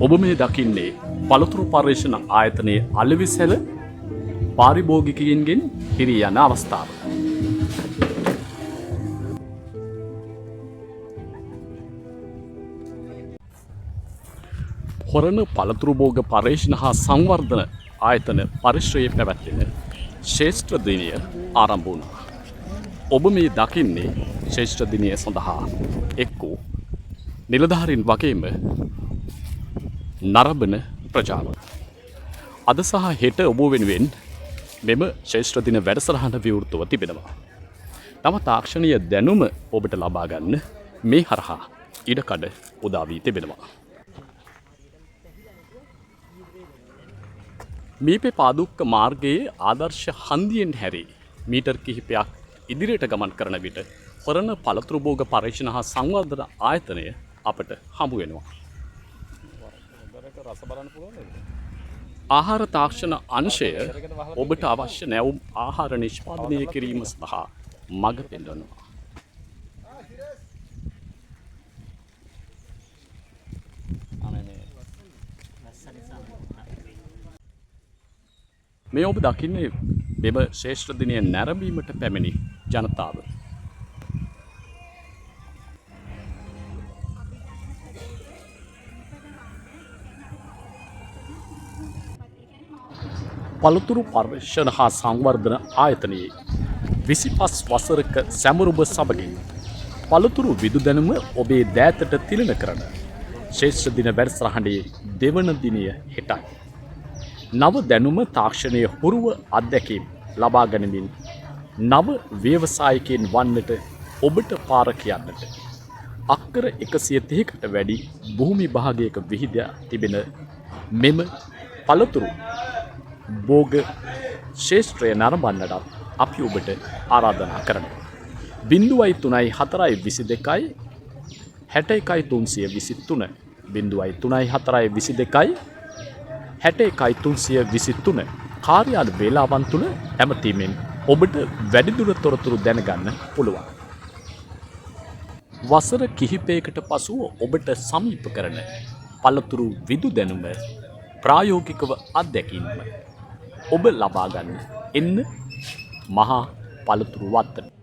ඔබ මේ දකින්නේ පළතුරු පර්යේෂණ ආයතනයේ අලෙවිසැල පාරිභෝගිකයින්ගෙන් පිරී යන අවස්ථාව. හොරණ පළතුරු භෝග පර්යේෂණ හා සංවර්ධන ආයතන පරිශ්‍රයේ පැවැත්වෙන ශ්‍රේෂ්ඨ දිනය ආරම්භ වුණා. ඔබ මේ දකින්නේ ශ්‍රේෂ්ඨ දිනය සඳහා එක් වූ නිලධාරීන් වගේම නරඹන ප්‍රජාව. අද සහ හෙට ඔබ වෙනුවෙන් මෙම ශ්‍රේෂ්ඨ දින වැඩසටහන විවෘතව තිබෙනවා. තම තාක්ෂණීය දැනුම ඔබට ලබා ගන්න මේ හරහා ඉඩකඩ උදා වී තිබෙනවා. මීපේ පාදුක්ක මාර්ගයේ ආදර්ශ හන්දියෙන් හැරී මීටර් කිහිපයක් ඉදිරියට ගමන් කරන විට හොරණ පළතුරු භෝග පර්යේෂණ හා සංවර්ධන ආයතනය අපට හමු වෙනවා. ආහාර තාක්ෂණ අංශය ඔබට අවශ්‍ය නැවුම් ආහාර නිෂ්පාදනය කිරීම සඳහා මඟ පෙන්වනවා. මේ ඔබ දකින්නේ මෙම ශ්‍රේෂ්ඨ දිනය නැරඹීමට පැමිණි ජනතාව. පළතුරු පර්යේෂණ හා සංවර්ධන ආයතනයේ 25 වසරක සැමරුම සමගින් පළතුරු විදු දැනුම ඔබේ දෑතට තිලන කරන ශ්‍රේෂ්ඨ දින වැඩසටහනේ දෙවන දිනය හෙටයි. නව දැනුම තාක්ෂණයේ හුරුව අත්දැකීම් ලබා ගනිමින් නව ව්‍යවසායකයන් වන්නට ඔබට පාර කියන්නට අක්කර 130කට වැඩි භූමි භාගයක විහිදා තිබෙන මෙම පළතුරු භෝග ශේෂ්ත්‍රය නරඹන්නට අපි ඔබට ආරාධනා කරනවා. 0.3422 61323 0.3422 61323 කාර්යාල වේලාවන් තුල ඇමතීමෙන් ඔබට වැඩිදුර තොරතුරු දැනගන්න පුළුවන්. වසර කිහිපයකට පසුව ඔබට සමීප කරන පළතුරු විදු දැනුම ප්‍රායෝගිකව අත්දැකීම ඔබ ලබා ගන්න එන්න මහා පළතුරු වත්තන.